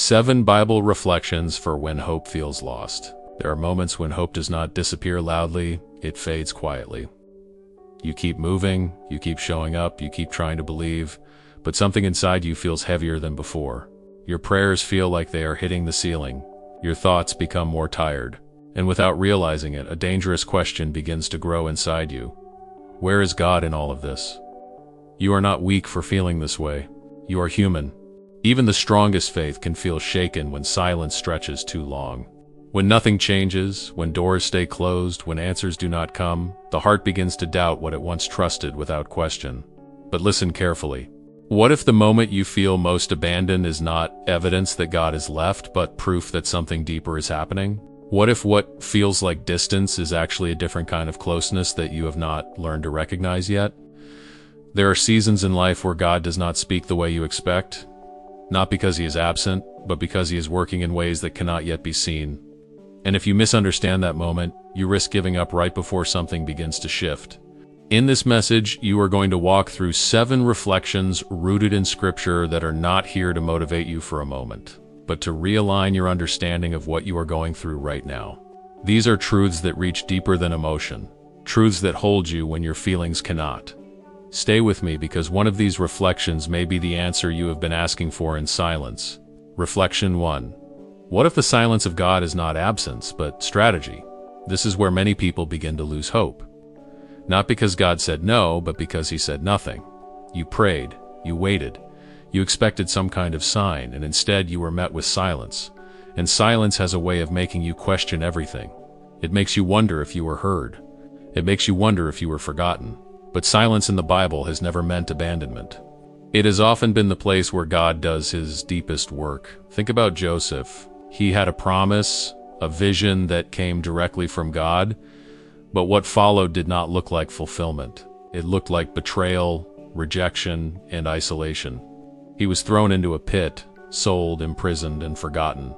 7 Bible reflections for when hope feels lost. There are moments when hope does not disappear loudly, it fades quietly. You keep moving, you keep showing up, you keep trying to believe, but something inside you feels heavier than before. Your prayers feel like they are hitting the ceiling. Your thoughts become more tired. And without realizing it, a dangerous question begins to grow inside you. Where is God in all of this? You are not weak for feeling this way. You are human. Even the strongest faith can feel shaken when silence stretches too long. When nothing changes, when doors stay closed, when answers do not come, the heart begins to doubt what it once trusted without question. But listen carefully. What if the moment you feel most abandoned is not evidence that God is left, but proof that something deeper is happening? What if what feels like distance is actually a different kind of closeness that you have not learned to recognize yet? There are seasons in life where God does not speak the way you expect, not because he is absent, but because he is working in ways that cannot yet be seen. And if you misunderstand that moment, you risk giving up right before something begins to shift. In this message, you are going to walk through 7 reflections rooted in Scripture that are not here to motivate you for a moment, but to realign your understanding of what you are going through right now. These are truths that reach deeper than emotion, truths that hold you when your feelings cannot. Stay with me because one of these reflections may be the answer you have been asking for in silence. Reflection 1. What if the silence of God is not absence, but strategy? This is where many people begin to lose hope. Not because God said no, but because he said nothing. You prayed, you waited, you expected some kind of sign, and instead you were met with silence. And silence has a way of making you question everything. It makes you wonder if you were heard. It makes you wonder if you were forgotten. But silence in the Bible has never meant abandonment. It has often been the place where God does his deepest work. Think about Joseph. He had a promise, a vision that came directly from God, but what followed did not look like fulfillment. It looked like betrayal, rejection, and isolation. He was thrown into a pit, sold, imprisoned, and forgotten.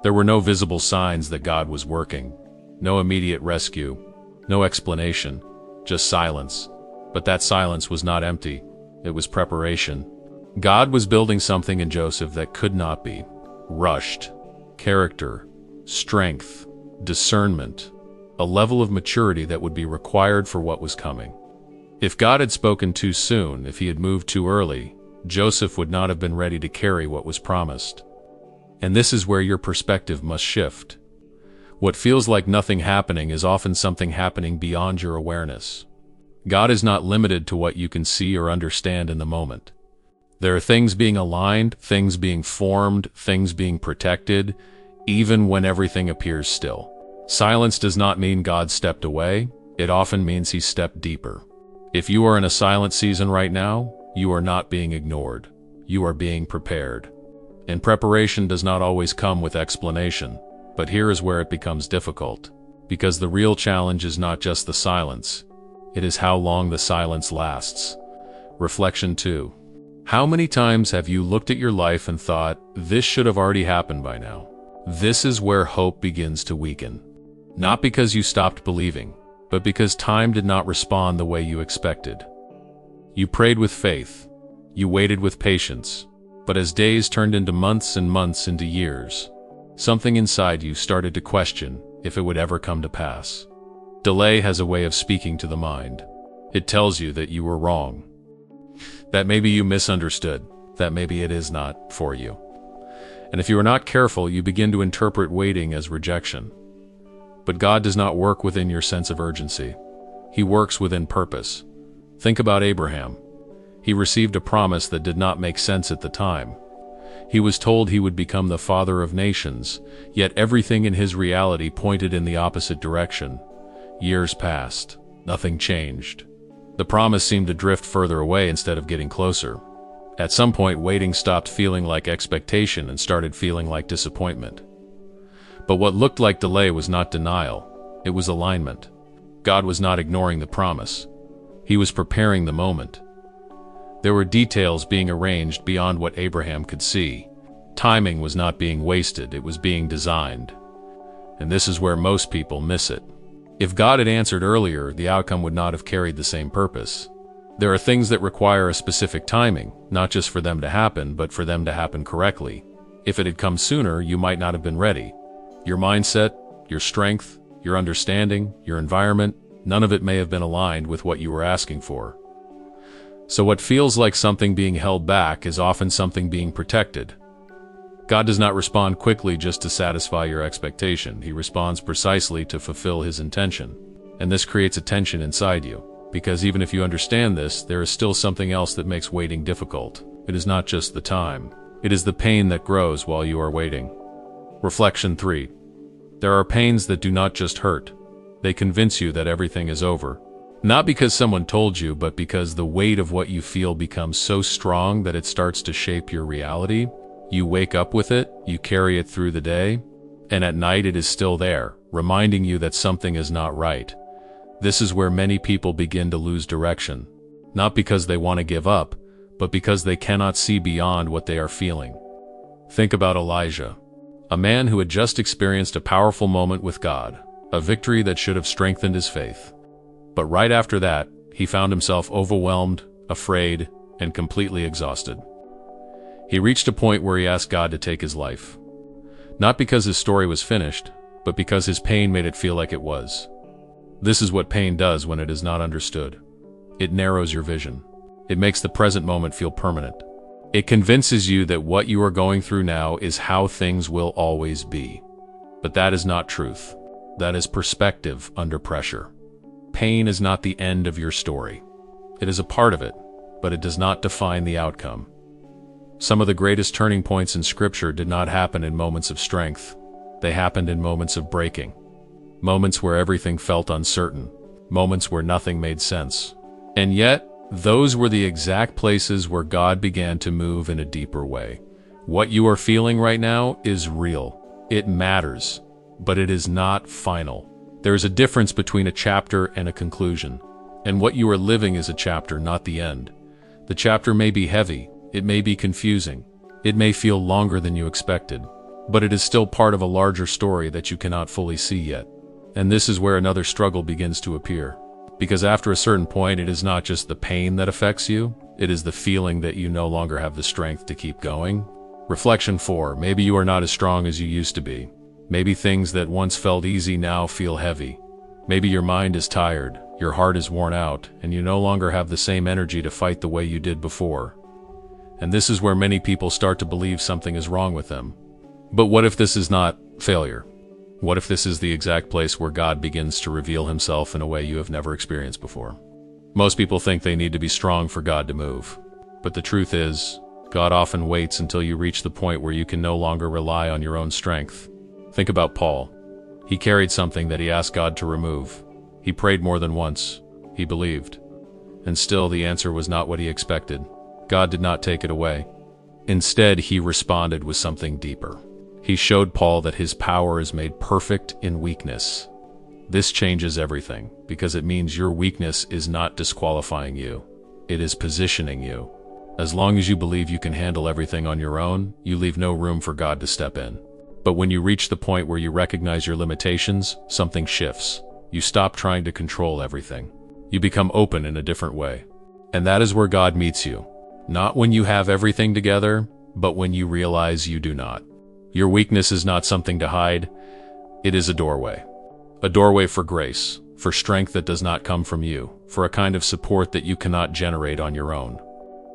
There were no visible signs that God was working, no immediate rescue, no explanation, just silence. But that silence was not empty. It was preparation. God was building something in Joseph that could not be rushed. Character, strength, discernment, a level of maturity that would be required for what was coming. If God had spoken too soon, if he had moved too early, Joseph would not have been ready to carry what was promised. And this is where your perspective must shift. What feels like nothing happening is often something happening beyond your awareness. God is not limited to what you can see or understand in the moment. There are things being aligned, things being formed, things being protected, even when everything appears still. Silence does not mean God stepped away. It often means he stepped deeper. If you are in a silent season right now, you are not being ignored. You are being prepared. And preparation does not always come with explanation. But here is where it becomes difficult. Because the real challenge is not just the silence. It is how long the silence lasts. Reflection 2. How many times have you looked at your life and thought, this should have already happened by now? This is where hope begins to weaken. Not because you stopped believing, but because time did not respond the way you expected. You prayed with faith. You waited with patience. But as days turned into months and months into years, something inside you started to question if it would ever come to pass. Delay has a way of speaking to the mind. It tells you that you were wrong, that maybe you misunderstood, that maybe it is not for you. And if you are not careful, you begin to interpret waiting as rejection. But God does not work within your sense of urgency. He works within purpose. Think about Abraham. He received a promise that did not make sense at the time. He was told he would become the father of nations, yet everything in his reality pointed in the opposite direction. Years passed. Nothing changed. The promise seemed to drift further away instead of getting closer. At some point, waiting stopped feeling like expectation and started feeling like disappointment. But what looked like delay was not denial. It was alignment. God was not ignoring the promise. He was preparing the moment. There were details being arranged beyond what Abraham could see. Timing was not being wasted, it was being designed. And this is where most people miss it. If God had answered earlier, the outcome would not have carried the same purpose. There are things that require a specific timing, not just for them to happen, but for them to happen correctly. If it had come sooner, you might not have been ready. Your mindset, your strength, your understanding, your environment, none of it may have been aligned with what you were asking for. So what feels like something being held back is often something being protected. God does not respond quickly just to satisfy your expectation. He responds precisely to fulfill his intention. And this creates a tension inside you, because even if you understand this, there is still something else that makes waiting difficult. It is not just the time. It is the pain that grows while you are waiting. Reflection 3. There are pains that do not just hurt. They convince you that everything is over. Not because someone told you, but because the weight of what you feel becomes so strong that it starts to shape your reality. You wake up with it, you carry it through the day, and at night it is still there, reminding you that something is not right. This is where many people begin to lose direction, not because they want to give up, but because they cannot see beyond what they are feeling. Think about Elijah, a man who had just experienced a powerful moment with God, a victory that should have strengthened his faith. But right after that, he found himself overwhelmed, afraid, and completely exhausted. He reached a point where he asked God to take his life. Not because his story was finished, but because his pain made it feel like it was. This is what pain does when it is not understood. It narrows your vision. It makes the present moment feel permanent. It convinces you that what you are going through now is how things will always be. But that is not truth. That is perspective under pressure. Pain is not the end of your story. It is a part of it, but it does not define the outcome. Some of the greatest turning points in Scripture did not happen in moments of strength. They happened in moments of breaking. Moments where everything felt uncertain. Moments where nothing made sense. And yet, those were the exact places where God began to move in a deeper way. What you are feeling right now is real. It matters, but it is not final. There is a difference between a chapter and a conclusion. And what you are living is a chapter, not the end. The chapter may be heavy. It may be confusing. It may feel longer than you expected. But it is still part of a larger story that you cannot fully see yet. And this is where another struggle begins to appear. Because after a certain point, it is not just the pain that affects you, it is the feeling that you no longer have the strength to keep going. Reflection 4. Maybe you are not as strong as you used to be. Maybe things that once felt easy now feel heavy. Maybe your mind is tired, your heart is worn out, and you no longer have the same energy to fight the way you did before. And this is where many people start to believe something is wrong with them. But what if this is not failure? What if this is the exact place where God begins to reveal himself in a way you have never experienced before? Most people think they need to be strong for God to move. But the truth is, God often waits until you reach the point where you can no longer rely on your own strength. Think about Paul. He carried something that he asked God to remove. He prayed more than once. He believed. And still the answer was not what he expected. God did not take it away. Instead, he responded with something deeper. He showed Paul that his power is made perfect in weakness. This changes everything, because it means your weakness is not disqualifying you. It is positioning you. As long as you believe you can handle everything on your own, you leave no room for God to step in. But when you reach the point where you recognize your limitations, something shifts. You stop trying to control everything. You become open in a different way. And that is where God meets you. Not when you have everything together, but when you realize you do not. Your weakness is not something to hide. It is a doorway. A doorway for grace, for strength that does not come from you, for a kind of support that you cannot generate on your own.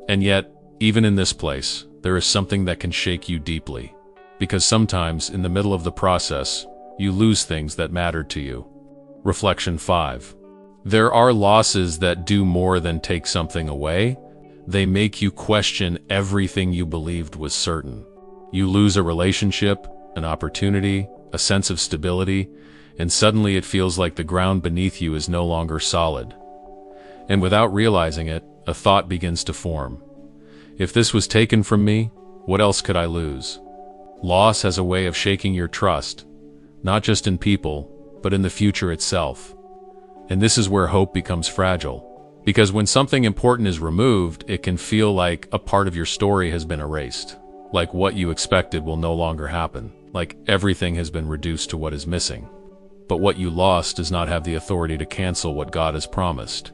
And yet, even in this place, there is something that can shake you deeply. Because sometimes, in the middle of the process, you lose things that mattered to you. Reflection 5. There are losses that do more than take something away. They make you question everything you believed was certain. You lose a relationship, an opportunity, a sense of stability, and suddenly it feels like the ground beneath you is no longer solid. And without realizing it, a thought begins to form. If this was taken from me, what else could I lose? Loss has a way of shaking your trust, not just in people, but in the future itself. And this is where hope becomes fragile. Because when something important is removed, it can feel like a part of your story has been erased. Like what you expected will no longer happen. Like everything has been reduced to what is missing. But what you lost does not have the authority to cancel what God has promised.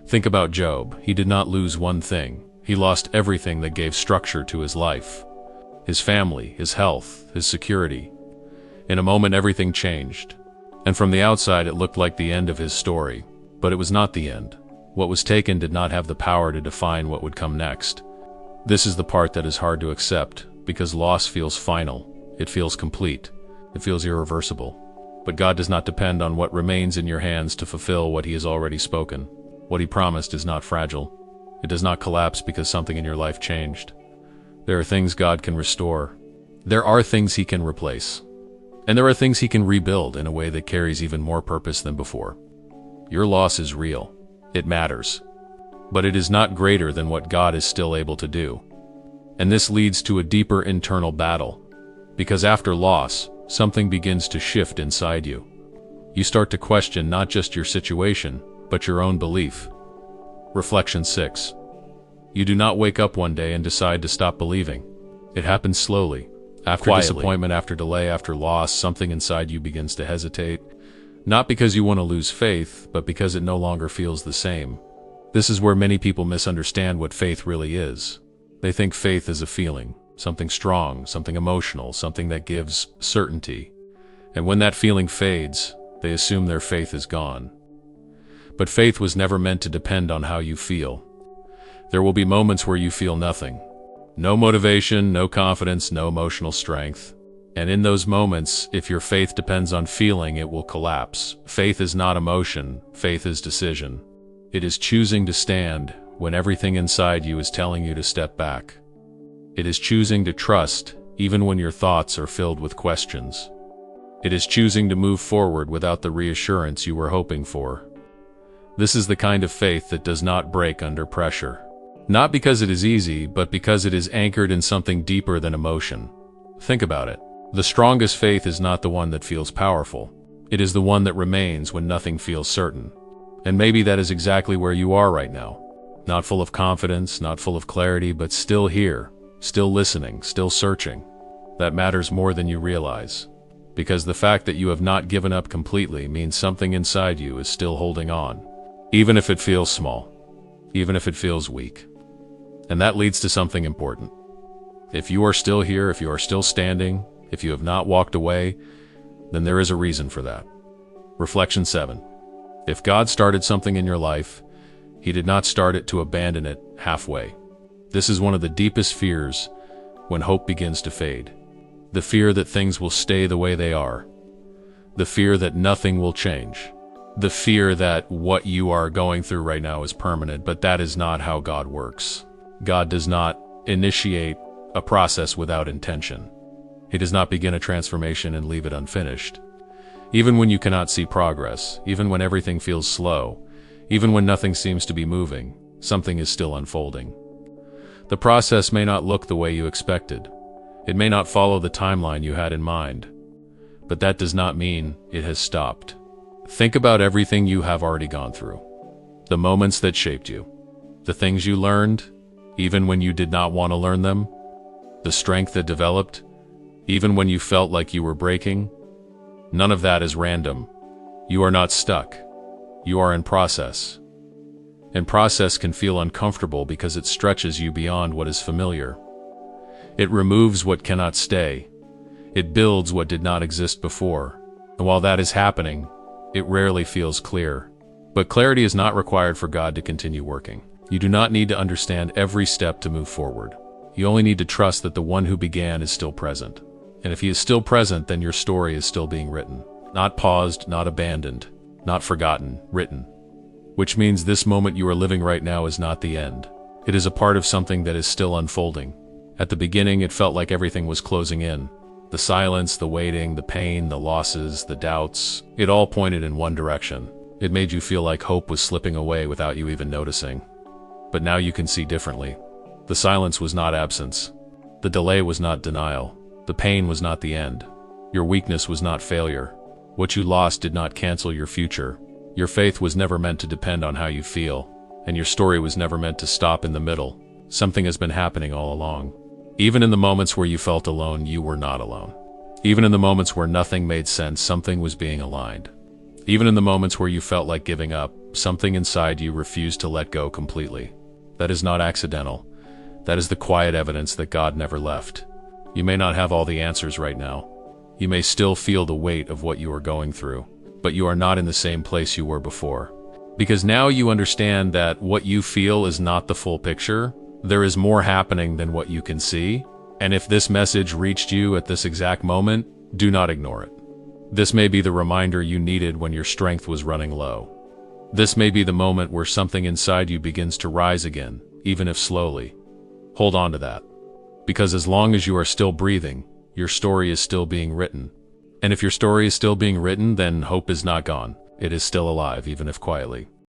Think about Job. He did not lose one thing. He lost everything that gave structure to his life. his family, his health, his security. In a moment everything changed. And from the outside it looked like the end of his story. But it was not the end. What was taken did not have the power to define what would come next. This is the part that is hard to accept, because loss feels final. It feels complete. It feels irreversible. But God does not depend on what remains in your hands to fulfill what he has already spoken. What he promised is not fragile. It does not collapse because something in your life changed. There are things God can restore. There are things he can replace. And there are things he can rebuild in a way that carries even more purpose than before. Your loss is real. It matters. But it is not greater than what God is still able to do. And this leads to a deeper internal battle. Because after loss, something begins to shift inside you. You start to question not just your situation, but your own belief. Reflection 6. You do not wake up one day and decide to stop believing. It happens slowly. After disappointment, after delay, after loss, something inside you begins to hesitate. Not because you want to lose faith, but because it no longer feels the same. This is where many people misunderstand what faith really is. They think faith is a feeling, something strong, something emotional, something that gives certainty. And when that feeling fades, they assume their faith is gone. But faith was never meant to depend on how you feel. There will be moments where you feel nothing. No motivation, no confidence, no emotional strength. And in those moments, if your faith depends on feeling, it will collapse. Faith is not emotion, faith is decision. It is choosing to stand when everything inside you is telling you to step back. It is choosing to trust even when your thoughts are filled with questions. It is choosing to move forward without the reassurance you were hoping for. This is the kind of faith that does not break under pressure. Not because it is easy, but because it is anchored in something deeper than emotion. Think about it. The strongest faith is not the one that feels powerful. It is the one that remains when nothing feels certain. And maybe that is exactly where you are right now. Not full of confidence, not full of clarity, but still here, still listening, still searching. That matters more than you realize. Because the fact that you have not given up completely means something inside you is still holding on. Even if it feels small. Even if it feels weak. And that leads to something important. If you are still here, if you are still standing, if you have not walked away, then there is a reason for that. Reflection 7. If God started something in your life, he did not start it to abandon it halfway. This is one of the deepest fears when hope begins to fade. The fear that things will stay the way they are. The fear that nothing will change. The fear that what you are going through right now is permanent, but that is not how God works. God does not initiate a process without intention. He does not begin a transformation and leave it unfinished. Even when you cannot see progress, even when everything feels slow, even when nothing seems to be moving, something is still unfolding. The process may not look the way you expected. It may not follow the timeline you had in mind. But that does not mean it has stopped. Think about everything you have already gone through. The moments that shaped you. The things you learned, even when you did not want to learn them. The strength that developed, even when you felt like you were breaking. None of that is random. You are not stuck. You are in process. And process can feel uncomfortable because it stretches you beyond what is familiar. It removes what cannot stay. It builds what did not exist before. And while that is happening, it rarely feels clear. But clarity is not required for God to continue working. You do not need to understand every step to move forward. You only need to trust that the one who began is still present. And if he is still present, then your story is still being written. Not paused, not abandoned, not forgotten, written. Which means this moment you are living right now is not the end. It is a part of something that is still unfolding. At the beginning, it felt like everything was closing in. The silence, the waiting, the pain, the losses, the doubts, it all pointed in one direction. It made you feel like hope was slipping away without you even noticing. But now you can see differently. The silence was not absence. The delay was not denial. The pain was not the end. Your weakness was not failure. What you lost did not cancel your future. Your faith was never meant to depend on how you feel. And your story was never meant to stop in the middle. Something has been happening all along. Even in the moments where you felt alone, you were not alone. Even in the moments where nothing made sense, something was being aligned. Even in the moments where you felt like giving up, something inside you refused to let go completely. That is not accidental. That is the quiet evidence that God never left. You may not have all the answers right now. You may still feel the weight of what you are going through, but you are not in the same place you were before. Because now you understand that what you feel is not the full picture. There is more happening than what you can see. And if this message reached you at this exact moment, do not ignore it. This may be the reminder you needed when your strength was running low. This may be the moment where something inside you begins to rise again, even if slowly. Hold on to that. Because as long as you are still breathing, your story is still being written. And if your story is still being written, then hope is not gone. It is still alive, even if quietly.